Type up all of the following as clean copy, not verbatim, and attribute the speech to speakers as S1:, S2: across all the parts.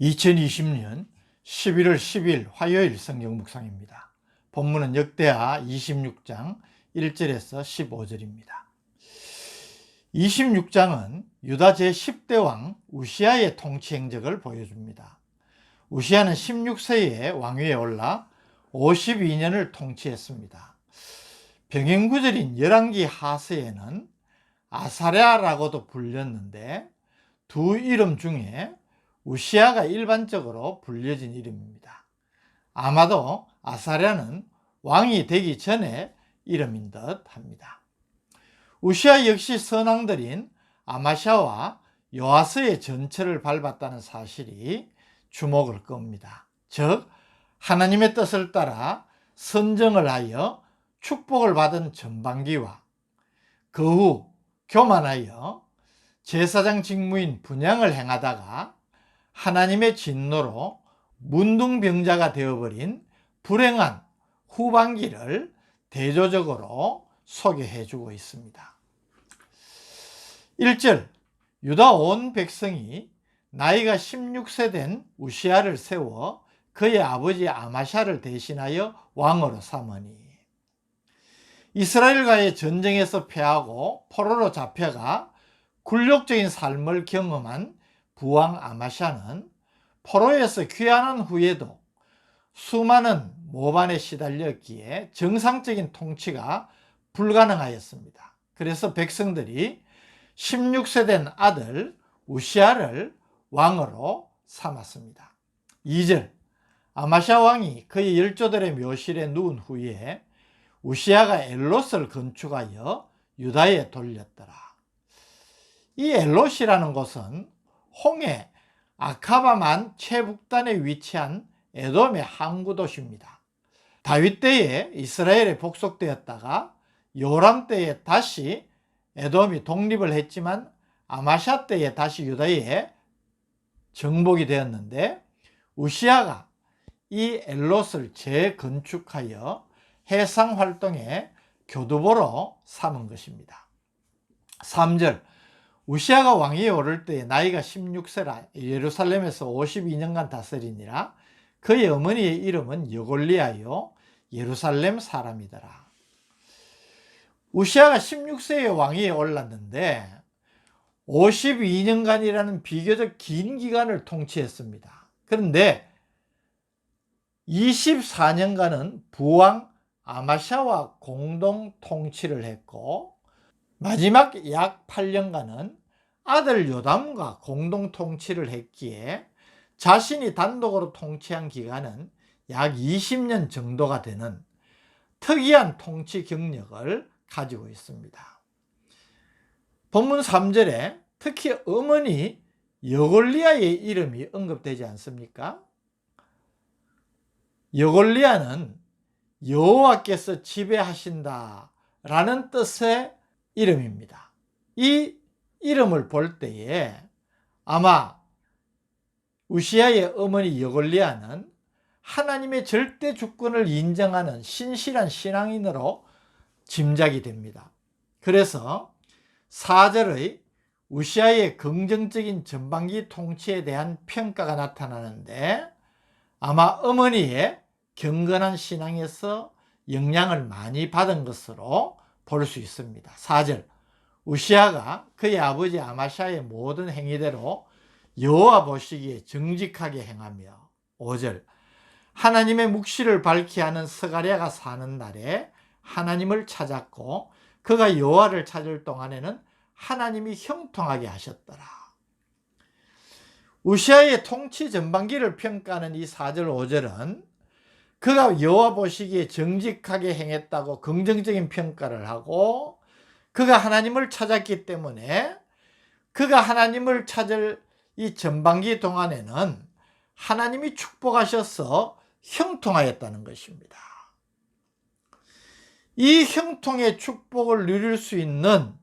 S1: 2020년 11월 10일 화요일 성경 묵상입니다. 본문은 역대하 26장 1절에서 15절입니다. 26장은 유다 제10대 왕 우시아의 통치 행적을 보여줍니다. 우시아는 16세에 왕위에 올라 52년을 통치했습니다. 병행구절인 열왕기 하서에는 아사랴라고도 불렸는데 두 이름 중에 우시아가 일반적으로 불려진 이름입니다. 아마도 아사랴는 왕이 되기 전의 이름인 듯 합니다. 우시아 역시 선왕들인 아마샤와 요아스의 전철을 밟았다는 사실이 주목을 끕니다. 즉 하나님의 뜻을 따라 선정을 하여 축복을 받은 전반기와 그 후 교만하여 제사장 직무인 분향을 행하다가 하나님의 진노로 문둥병자가 되어버린 불행한 후반기를 대조적으로 소개해주고 있습니다. 1절, 유다 온 백성이 나이가 16세 된 우시아를 세워 그의 아버지 아마샤를 대신하여 왕으로 삼으니, 이스라엘과의 전쟁에서 패하고 포로로 잡혀가 굴욕적인 삶을 경험한 부왕 아마샤는 포로에서 귀환한 후에도 수많은 모반에 시달렸기에 정상적인 통치가 불가능하였습니다. 그래서 백성들이 16세 된 아들 우시아를 왕으로 삼았습니다. 2절, 아마샤 왕이 그의 열조들의 묘실에 누운 후에 우시아가 엘롯을 건축하여 유다에 돌렸더라. 이 엘롯이라는 곳은 홍해 아카바만 최북단에 위치한 에돔의 항구 도시입니다. 다윗 때에 이스라엘에 복속되었다가 요람 때에 다시 에돔이 독립을 했지만 아마샤 때에 다시 유다에 정복이 되었는데, 우시아가 이 엘롯을 재건축하여 해상 활동의 교두보로 삼은 것입니다. 3절, 우시아가 왕위에 오를 때에 나이가 16세라 예루살렘에서 52년간 다스리니라. 그의 어머니의 이름은 여골리아요 예루살렘 사람이더라. 우시아가 16세에 왕위에 올랐는데 52년간이라는 비교적 긴 기간을 통치했습니다. 그런데 24년간은 부왕 아마샤와 공동 통치를 했고, 마지막 약 8년간은 아들 요담과 공동 통치를 했기에 자신이 단독으로 통치한 기간은 약 20년 정도가 되는 특이한 통치 경력을 가지고 있습니다. 본문 3절에 특히 어머니 여골리아의 이름이 언급되지 않습니까? 여골리아는 여호와께서 지배하신다 라는 뜻의 이름입니다. 이 이름을 볼 때에 아마 우시아의 어머니 여골리아는 하나님의 절대 주권을 인정하는 신실한 신앙인으로 짐작이 됩니다. 그래서 4절의 우시아의 긍정적인 전반기 통치에 대한 평가가 나타나는데, 아마 어머니의 경건한 신앙에서 영향을 많이 받은 것으로 볼 수 있습니다. 4절, 우시아가 그의 아버지 아마샤의 모든 행위대로 여호와 보시기에 정직하게 행하며. 5절, 하나님의 묵시를 밝히 하는 스가랴가 사는 날에 하나님을 찾았고 그가 여호와를 찾을 동안에는 하나님이 형통하게 하셨더라. 우시아의 통치 전반기를 평가하는 이 4절 5절은 그가 여호와 보시기에 정직하게 행했다고 긍정적인 평가를 하고, 그가 하나님을 찾았기 때문에 그가 하나님을 찾을 이 전반기 동안에는 하나님이 축복하셔서 형통하였다는 것입니다. 이 형통의 축복을 누릴 수 있는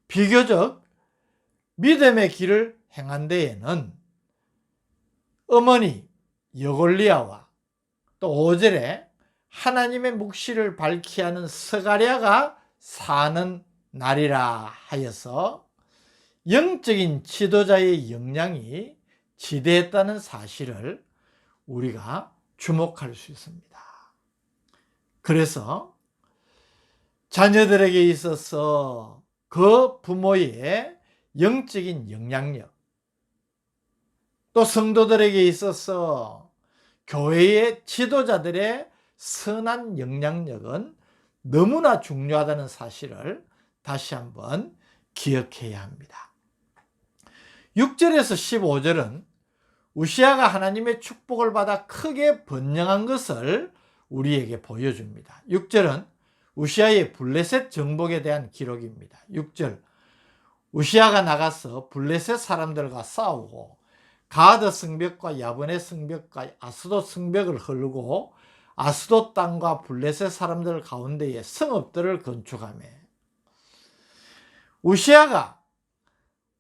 S1: 비교적 믿음의 길을 행한 데에는 어머니 여골리아와 또 5절에 하나님의 묵시를 밝히 하는 스가랴가 사는 날이라 하여서 영적인 지도자의 역량이 지대했다는 사실을 우리가 주목할 수 있습니다. 그래서 자녀들에게 있어서 그 부모의 영적인 영향력, 또 성도들에게 있어서 교회의 지도자들의 선한 영향력은 너무나 중요하다는 사실을 다시 한번 기억해야 합니다. 6절에서 15절은 우시아가 하나님의 축복을 받아 크게 번영한 것을 우리에게 보여줍니다. 6절은 우시아의 블레셋 정복에 대한 기록입니다. 6절, 우시아가 나가서 블레셋 사람들과 싸우고 가드 성벽과 야브네 성벽과 아스돗 성벽을 헐고 아스돗 땅과 블레셋 사람들 가운데에 성읍들을 건축하며, 우시아가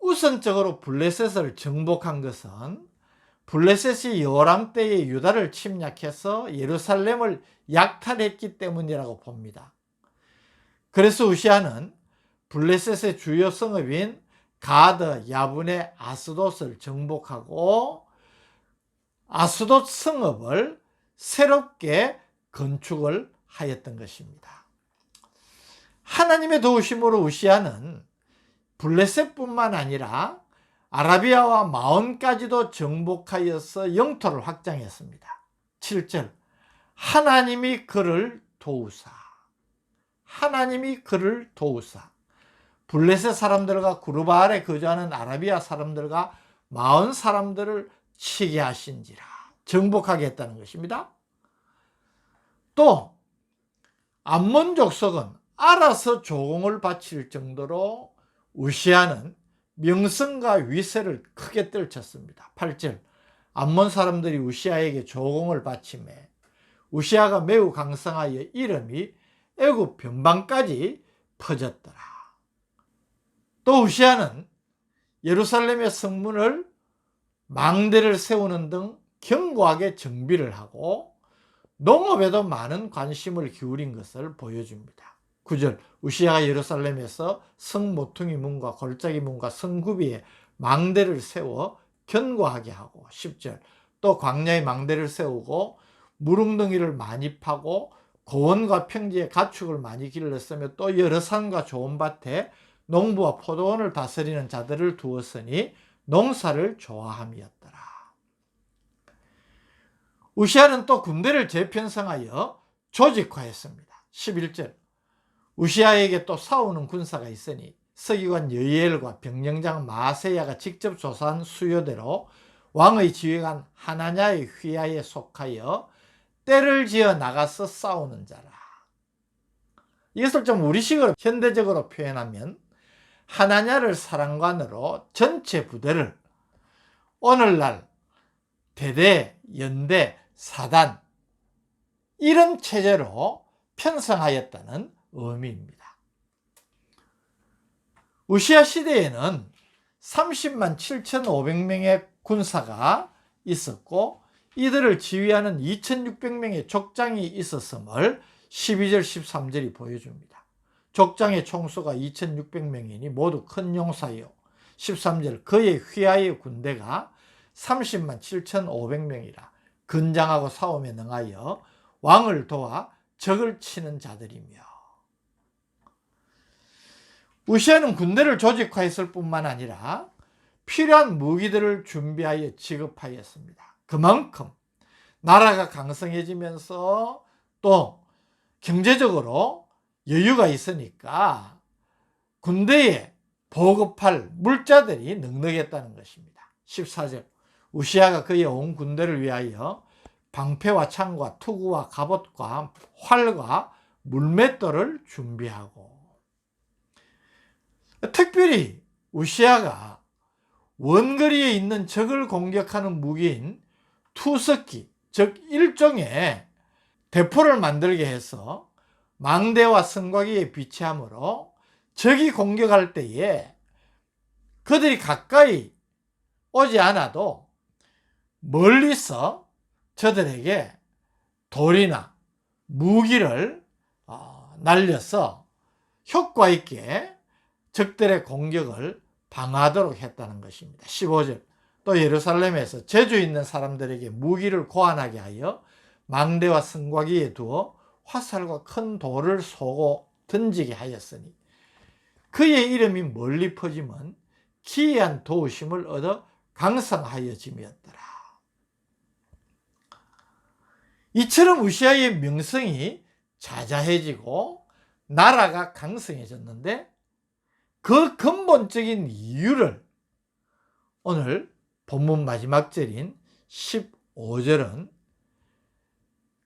S1: 우선적으로 블레셋을 정복한 것은 블레셋이 여호람 때에 유다를 침략해서 예루살렘을 약탈했기 때문이라고 봅니다. 그래서 우시아는 블레셋의 주요 성읍인 가드, 야브네, 아스돗을 정복하고 아스돗 성읍을 새롭게 건축을 하였던 것입니다. 하나님의 도우심으로 우시아는 블레셋뿐만 아니라 아라비아와 마온까지도 정복하여서 영토를 확장했습니다. 7절, 하나님이 그를 도우사. 하나님이 그를 도우사. 블레셋 사람들과 구르바알에 거주하는 아라비아 사람들과 마온 사람들을 치게 하신지라. 정복하게 했다는 것입니다. 또 암몬 족속은 알아서 조공을 바칠 정도로 우시아는 명성과 위세를 크게 떨쳤습니다. 8절, 암몬 사람들이 우시아에게 조공을 바치매 우시아가 매우 강성하여 이름이 애굽 변방까지 퍼졌더라. 또 우시아는 예루살렘의 성문을 망대를 세우는 등 견고하게 정비를 하고 농업에도 많은 관심을 기울인 것을 보여줍니다. 9절, 우시아가 예루살렘에서 성모퉁이 문과 골짜기 문과 성구비에 망대를 세워 견고하게 하고, 10절, 또 광야에 망대를 세우고 무릉덩이를 많이 파고 고원과 평지에 가축을 많이 길렀으며 또 여러 산과 좋은 밭에 농부와 포도원을 다스리는 자들을 두었으니 농사를 좋아함이었더라. 우시아는 또 군대를 재편성하여 조직화했습니다. 11절, 우시아에게 또 싸우는 군사가 있으니 서기관 여이엘과 병령장 마세야가 직접 조사한 수요대로 왕의 지휘관 하나냐의 휘하에 속하여 때를 지어 나가서 싸우는 자라. 이것을 좀 우리식으로 현대적으로 표현하면 하나냐를 사령관으로 전체 부대를 오늘날 대대, 연대, 사단 이런 체제로 편성하였다는 의미입니다. 우시아 시대에는 30만 7,500명의 군사가 있었고 이들을 지휘하는 2,600명의 족장이 있었음을 12절 13절이 보여줍니다. 족장의 총수가 2,600명이니 모두 큰 용사요. 13절, 그의 휘하의 군대가 30만 7,500명이라 건장하고 싸움에 능하여 왕을 도와 적을 치는 자들이며. 우시아는 군대를 조직화했을 뿐만 아니라 필요한 무기들을 준비하여 지급하였습니다. 그만큼 나라가 강성해지면서 또 경제적으로 여유가 있으니까 군대에 보급할 물자들이 넉넉했다는 것입니다. 14절, 우시아가 그의 온 군대를 위하여 방패와 창과 투구와 갑옷과 활과 물맷돌을 준비하고, 특별히 우시아가 원거리에 있는 적을 공격하는 무기인 투석기, 즉 일종의 대포를 만들게 해서 망대와 성곽위에 비치함으로 적이 공격할 때에 그들이 가까이 오지 않아도 멀리서 저들에게 돌이나 무기를 날려서 효과 있게 적들의 공격을 방어하도록 했다는 것입니다. 15절, 또 예루살렘에서 재주 있는 사람들에게 무기를 고안하게 하여 망대와 승과기에 두어 화살과 큰 돌을 쏘고 던지게 하였으니 그의 이름이 멀리 퍼지면 기이한 도우심을 얻어 강성하여짐이었더라. 이처럼 우시아의 명성이 자자해지고 나라가 강성해졌는데 그 근본적인 이유를 오늘 본문 마지막 절인 15절은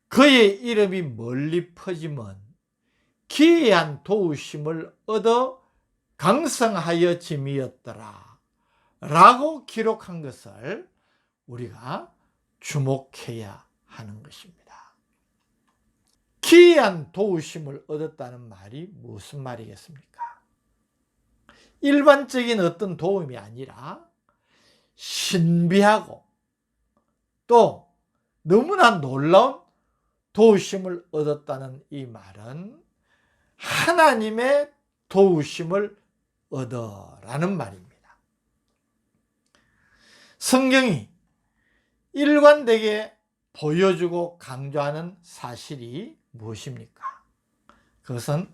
S1: 그의 이름이 멀리 퍼지면 기이한 도우심을 얻어 강성하여짐이었더라 라고 기록한 것을 우리가 주목해야 하는 것입니다. 기이한 도우심을 얻었다는 말이 무슨 말이겠습니까? 일반적인 어떤 도움이 아니라 신비하고 또 너무나 놀라운 도우심을 얻었다는 이 말은 하나님의 도우심을 얻어라는 말입니다. 성경이 일관되게 보여주고 강조하는 사실이 무엇입니까? 그것은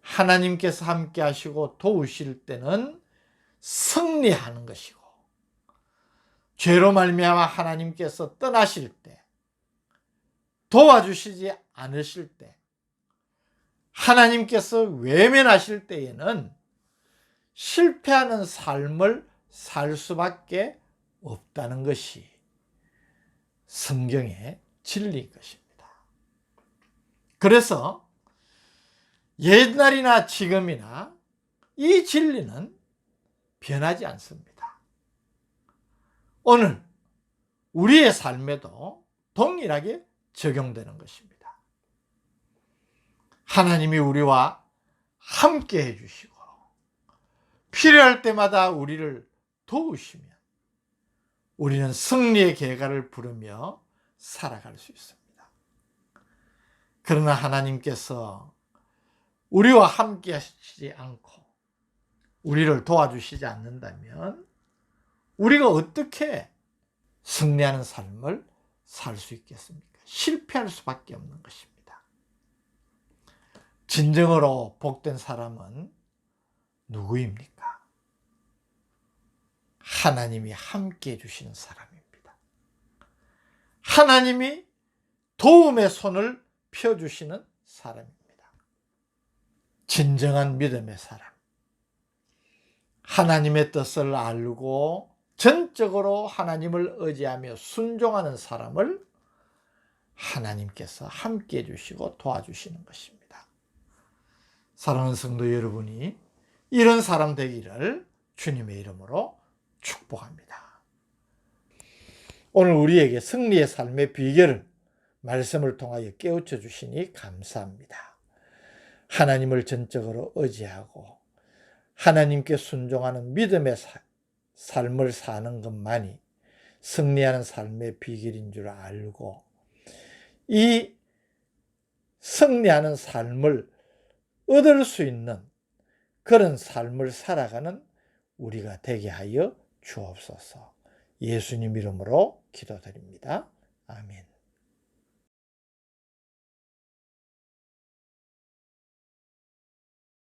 S1: 하나님께서 함께 하시고 도우실 때는 승리하는 것이고 죄로 말미암아 하나님께서 떠나실 때 도와주시지 않으실 때 하나님께서 외면하실 때에는 실패하는 삶을 살 수밖에 없다는 것이 성경의 진리인 것입니다. 그래서 옛날이나 지금이나 이 진리는 변하지 않습니다. 오늘 우리의 삶에도 동일하게 적용되는 것입니다. 하나님이 우리와 함께 해주시고 필요할 때마다 우리를 도우시면 우리는 승리의 계가를 부르며 살아갈 수 있습니다. 그러나 하나님께서 우리와 함께 하시지 않고 우리를 도와주시지 않는다면 우리가 어떻게 승리하는 삶을 살 수 있겠습니까? 실패할 수밖에 없는 것입니다. 진정으로 복된 사람은 누구입니까? 하나님이 함께 해주시는 사람입니다. 하나님이 도움의 손을 펴주시는 사람입니다. 진정한 믿음의 사람, 하나님의 뜻을 알고 전적으로 하나님을 의지하며 순종하는 사람을 하나님께서 함께 해주시고 도와주시는 것입니다. 사랑하는 성도 여러분이 이런 사람 되기를 주님의 이름으로 축복합니다. 오늘 우리에게 승리의 삶의 비결을 말씀을 통하여 깨우쳐 주시니 감사합니다. 하나님을 전적으로 의지하고 하나님께 순종하는 믿음의 삶을 사는 것만이 승리하는 삶의 비결인 줄 알고 이 승리하는 삶을 얻을 수 있는 그런 삶을 살아가는 우리가 되게 하여 주옵소서. 예수님 이름으로 기도드립니다. 아멘.